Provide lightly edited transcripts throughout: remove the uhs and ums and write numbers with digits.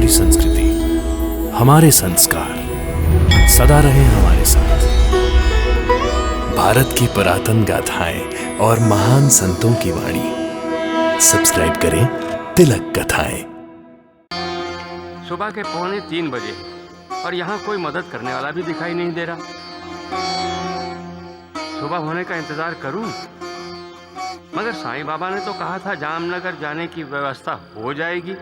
हमारी संस्कृति, हमारे संस्कार सदा रहे हमारे साथ। भारत की पुरातन गाथाएं और महान संतों की वाणी। सब्सक्राइब करें तिलक कथाएं। सुबह के 2:45 बजे और यहाँ कोई मदद करने वाला भी दिखाई नहीं दे रहा। सुबह होने का इंतजार करूं, मगर साईं बाबा ने तो कहा था जामनगर जाने की व्यवस्था हो जाएगी।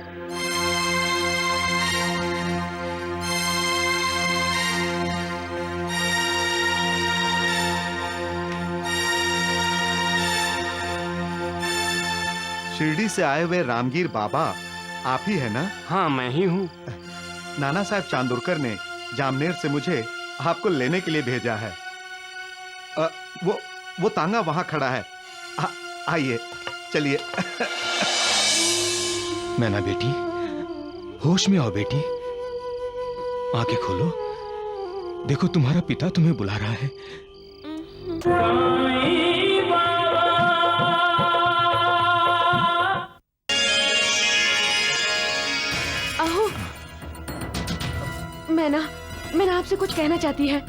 शिरडी से आए हुए रामगीर बाबा आप ही है ना? हाँ, मैं ही हूँ। नाना साहब चांदोरकर ने जामनेर से मुझे आपको लेने के लिए भेजा है। वो तांगा वहां खड़ा है। आइए, चलिए। मैना बेटी, होश में आओ बेटी, आंखें खोलो। देखो तुम्हारा पिता तुम्हें बुला रहा है। आओ, मैना आपसे कुछ कहना चाहती है।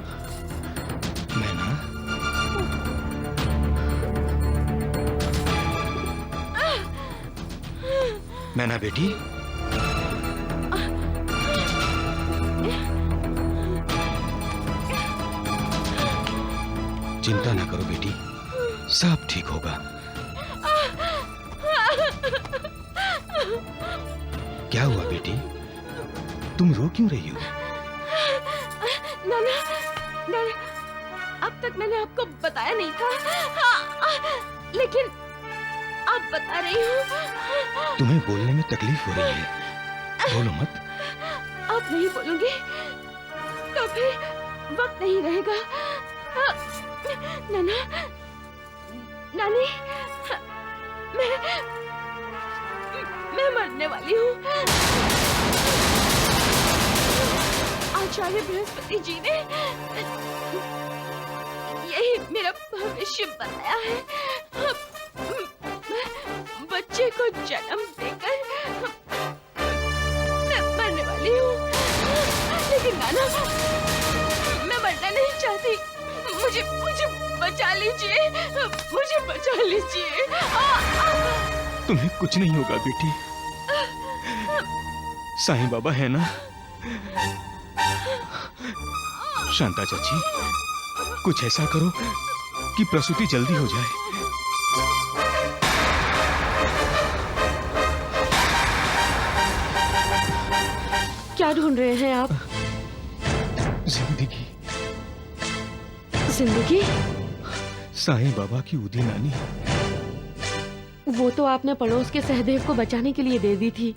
मैना बेटी, चिंता ना करो बेटी, सब ठीक होगा। क्या हुआ बेटी, तुम रो क्यों रही हो? नाना, अब तक मैंने आपको बताया नहीं था, लेकिन आप बता रही हो। तुम्हें बोलने में तकलीफ हो रही है, बोलो मत। आप नहीं बोलूंगी तो फिर वक्त नहीं रहेगा। नाना, नानी, मैं मरने वाली हूँ। आचार्य बृहस्पति जी ने यही मेरा भविष्य बताया है। बच्चे को जन्म देकर मैं मरने वाली हूँ। लेकिन नाना, मैं मरना नहीं चाहती। मुझे बचा लीजिए, मुझे बचा लीजिए। तुम्हें कुछ नहीं होगा बेटी, साईं बाबा है ना। शांता चाची, कुछ ऐसा करो कि प्रसूति जल्दी हो जाए। क्या ढूंढ रहे हैं आप? जिंदगी। जिंदगी? साईं बाबा की उदी नानी। वो तो आपने पड़ोस के सहदेव को बचाने के लिए दे दी थी।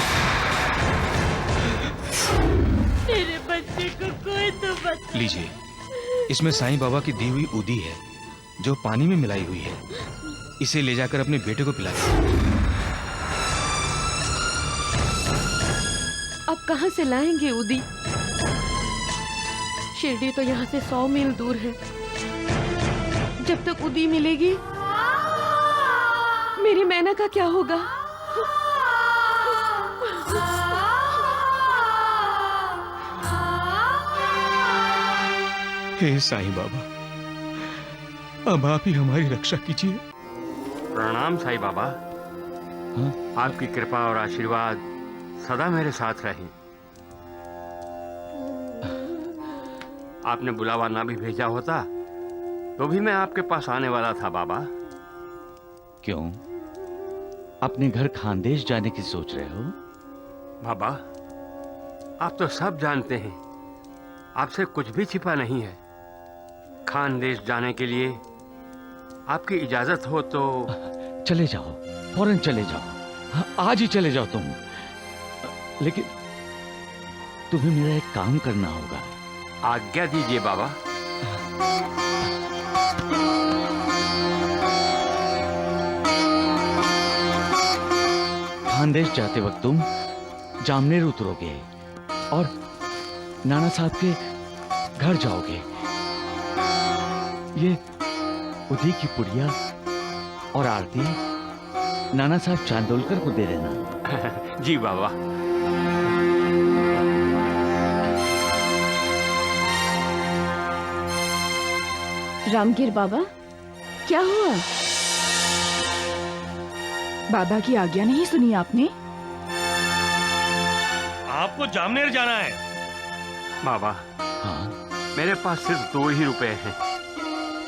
मेरे बच्चे को कोई तो बचा। लीजिए, इसमें साईं बाबा की दी हुई उदी है, जो पानी में मिलाई हुई है। इसे ले जाकर अपने बेटे को पिलाइए। अब कहाँ से लाएंगे उदी? शिरडी तो यहाँ से 100 मील दूर है। जब तक उदी मिलेगी, मेरी मैना का क्या होगा? हे साईं बाबा, अब आप ही हमारी रक्षा कीजिए। प्रणाम साईं बाबा। हाँ? आपकी कृपा और आशीर्वाद सदा मेरे साथ रहे। आपने बुलावा ना भी भेजा होता तो भी मैं आपके पास आने वाला था बाबा। क्यों, अपने घर खानदेश जाने की सोच रहे हो? बाबा, आप तो सब जानते हैं, आपसे कुछ भी छिपा नहीं है। खानदेश जाने के लिए आपकी इजाजत हो तो। चले जाओ, फौरन चले जाओ। हाँ, आज ही चले जाओ तुम। लेकिन तुम्हें मेरा एक काम करना होगा। आज्ञा दीजिए बाबा। खानदेश जाते वक्त तुम जामनेर उतरोगे और नाना साहब के घर जाओगे। ये उदी की पुड़िया और आरती नाना साहब चांदोलकर को दे देना। जी बाबा। रामगिर बाबा, क्या हुआ? बाबा की आज्ञा नहीं सुनी आपने? आपको जामनेर जाना है। बाबा, हाँ, मेरे पास सिर्फ 2 ही रुपए हैं,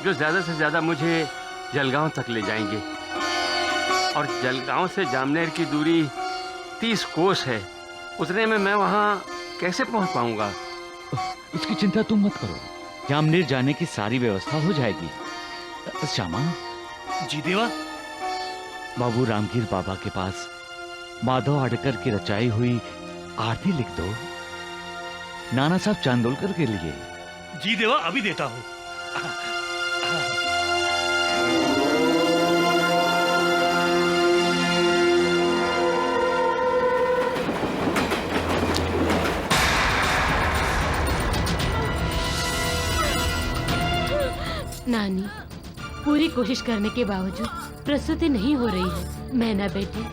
जो ज्यादा से ज्यादा मुझे जलगांव तक ले जाएंगे। और जलगांव से जामनेर की दूरी 30 कोस है। उतने में मैं वहाँ कैसे पहुँच पाऊंगा? उसकी चिंता तुम मत करो, जामनेर जाने की सारी व्यवस्था हो जाएगी। श्यामा, जी देवा। बाबू रामगीर बाबा के पास माधव आडकर की रचाई हुई आरती लिख दो, नाना साहब चांदोलकर के लिए। जी देवा, अभी देता हूँ। नानी, पूरी कोशिश करने के बावजूद प्रसूति नहीं हो रही है। मैना बेटी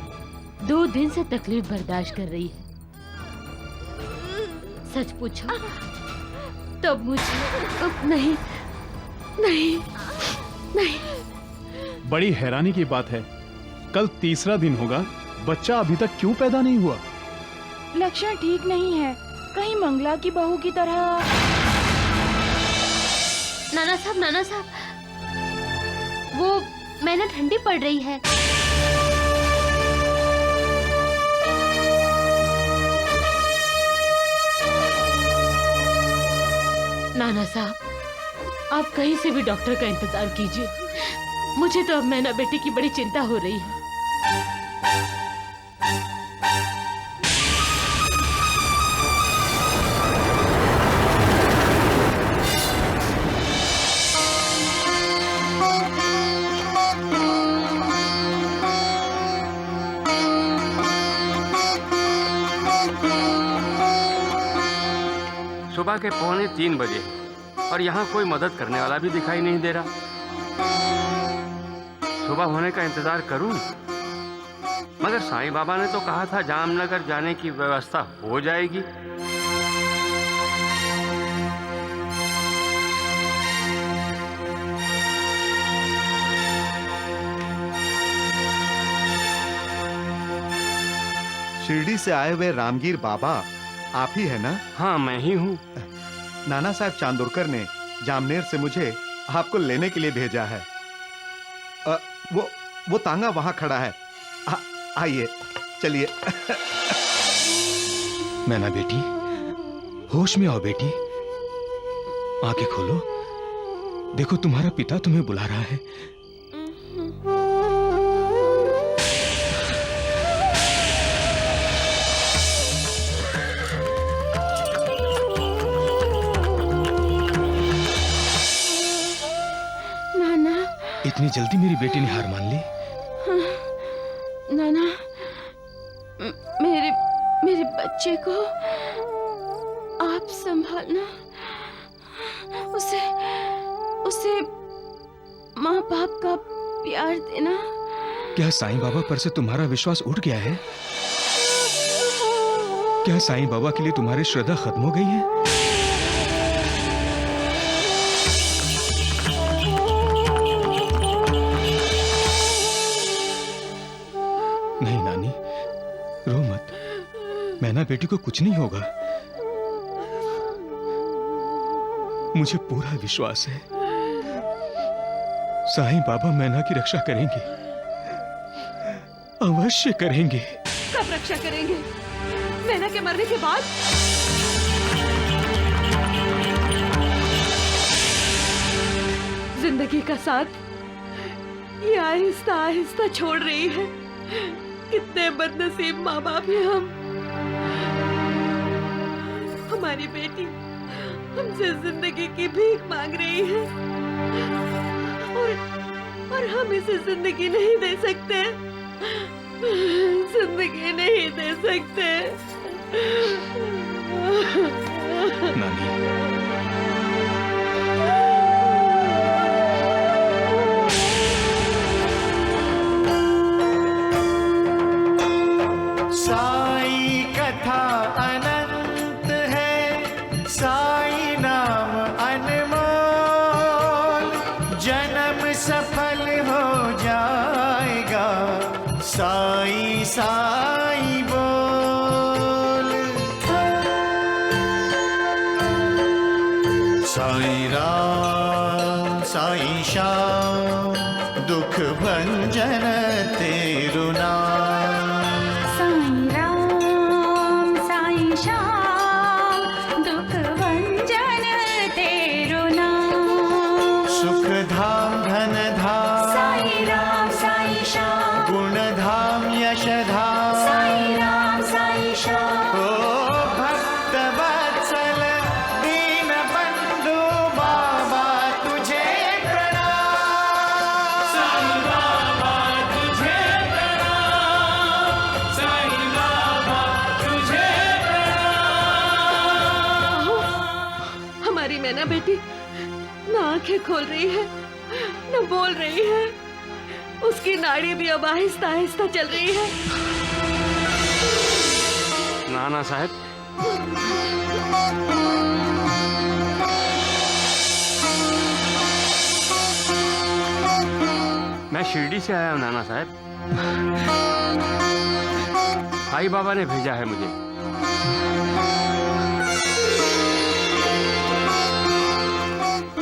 2 दिन से तकलीफ बर्दाश्त कर रही है। सच पूछो तब मुझे नहीं नहीं नहीं। बड़ी हैरानी की बात है, कल 3रा दिन होगा, बच्चा अभी तक क्यों पैदा नहीं हुआ? लक्षण ठीक नहीं है, कहीं मंगला की बहू की तरह। नाना साहब, वो मैना ठंडी पड़ रही है। नाना साहब, आप कहीं से भी डॉक्टर का इंतजार कीजिए। मुझे तो अब मैना बेटी की बड़ी चिंता हो रही है। सुबह के 2:45 बजे और यहाँ कोई मदद करने वाला भी दिखाई नहीं दे रहा। सुबह होने का इंतजार करूं, मगर साईं बाबा ने तो कहा था जामनगर जाने की व्यवस्था हो जाएगी। शिरडी से आए हुए रामगीर बाबा आप ही है ना? हाँ, मैं ही हूँ। नाना साहब चांदोरकर ने जामनेर से मुझे आपको लेने के लिए भेजा है। वो तांगा वहां खड़ा है। आइए, चलिए। मैना बेटी, होश में आओ बेटी। आंखें खोलो, देखो तुम्हारा पिता तुम्हें बुला रहा है। इतनी जल्दी मेरी बेटी ने हार मान ली? नाना, मेरे बच्चे को आप संभालना। उसे माँ बाप का प्यार देना। क्या साईं बाबा पर से तुम्हारा विश्वास उठ गया है? क्या साईं बाबा के लिए तुम्हारी श्रद्धा खत्म हो गई है? नहीं नानी, रो मत। मैना बेटी को कुछ नहीं होगा, मुझे पूरा विश्वास है। साईं बाबा मैना की रक्षा करेंगे, अवश्य करेंगे। कब रक्षा करेंगे? मैना के मरने के बाद? जिंदगी का साथ ये आहिस्ता आहिस्ता छोड़ रही है। कितने बदनसीब माँ बाप हैं हम। हमारी बेटी हमसे जिंदगी की भीख मांग रही है और हम इसे जिंदगी नहीं दे सकते। जिंदगी नहीं दे सकते। नानी, साई कथा अनंत है, साई नाम अनमोल। दुख भंजन तेरु नाम। साईं राम साईं श्याम दुख भंजन तेरो नाम। सुख धाम धन धाम साईं राम साईं श्याम गुण धाम यश धाम। साईं राम साईं श्याम ओ भक्त वत्सल दीन बंधु बाबा तुझे प्रणाम। साईं बाबा तुझे प्रणाम। साईं बाबा तुझे प्रणाम। हमारी मैना बेटी न आंखें खोल रही है न बोल रही है, उसकी नाड़ी भी अब आहिस्ता आहिस्ता चल रही है। नाना साहब, मैं शिरडी से आया हूँ नाना साहब। साईं बाबा ने भेजा है मुझे।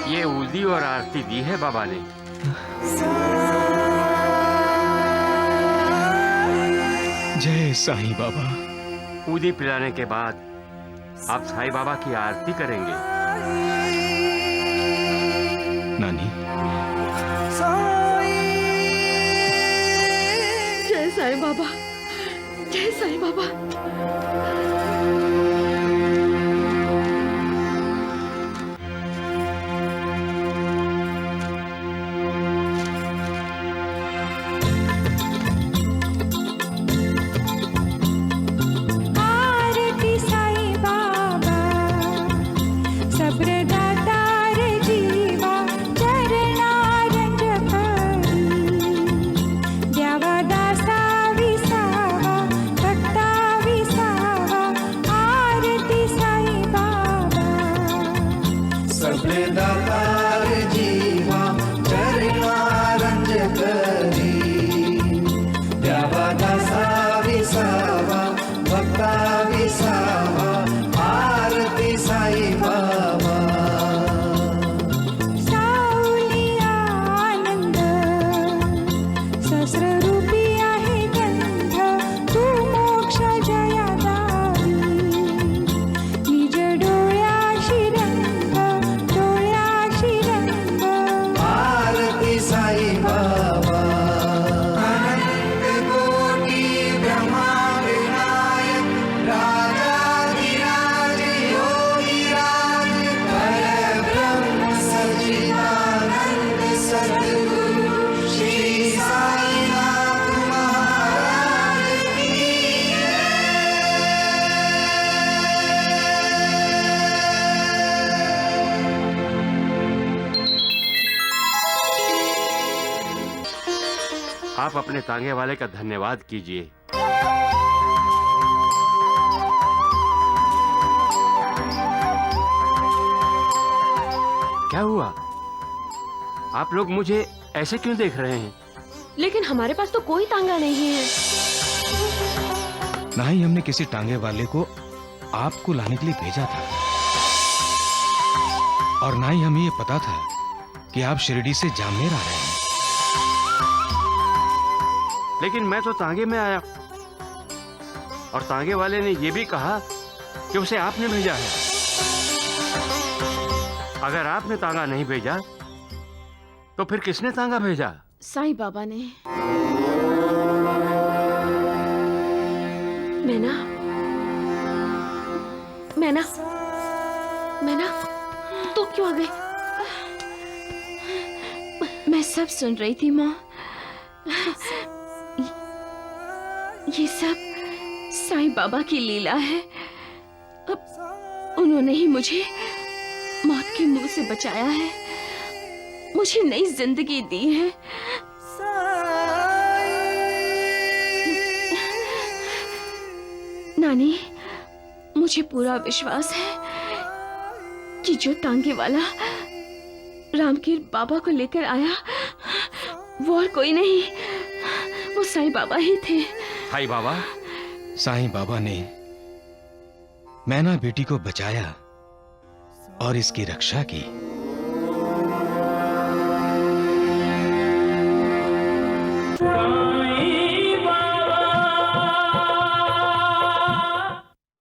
ये उदी और आरती दी है बाबा ने। जय साईं बाबा। उदी पिलाने के बाद आप साईं बाबा की आरती करेंगे। नानी, जय साईं बाबा, जय साईं बाबा। आरती साईं बाबा सब्रदातार जीवा चरणारंज करी। द्यावा दासा विसावा भक्ता विसावा आरती साईं बाबा। सबले दातार जीवा चरणारंज करी। द्यावा दासा विसावा भक्ता विसावा आरती साईं बाबा। सावली आनंद सहस्र रूपी आहे गंध तू मोक्ष जयादारी। निज डोळ्याशी रंग डोळ्याशी रंग आरती साईं बाबा। अनंत कोटि ब्रह्मांड नायक राजाधिराज योगिराज परब्रह्म सच्चिदानंद सद्गुरु श्री साईनाथ महाराज की आप अपने तांगे वाले का धन्यवाद कीजिए। क्या हुआ? आप लोग मुझे ऐसे क्यों देख रहे हैं? लेकिन हमारे पास तो कोई तांगा नहीं है। ना ही हमने किसी टांगे वाले को आपको लाने के लिए भेजा था, और ना ही हमें ये पता था कि आप शिरडी से जामनेर आ रहे हैं। लेकिन मैं तो तांगे में आया और तांगे वाले ने यह भी कहा कि उसे आपने भेजा है। अगर आपने तांगा नहीं भेजा तो फिर किसने तांगा भेजा? साईं बाबा ने। मैना मैना मैना तू क्यों आ गई? मैं सब सुन रही थी माँ। ये सब साईं बाबा की लीला है। अब उन्होंने ही मुझे मौत के मुंह से बचाया है, मुझे नई जिंदगी दी है। नानी, मुझे पूरा विश्वास है कि जो तांगे वाला रामगीर बाबा को लेकर आया वो और कोई नहीं, वो साईं बाबा ही थे। साईं बाबा? साईं बाबा ने मैना बेटी को बचाया और इसकी रक्षा की।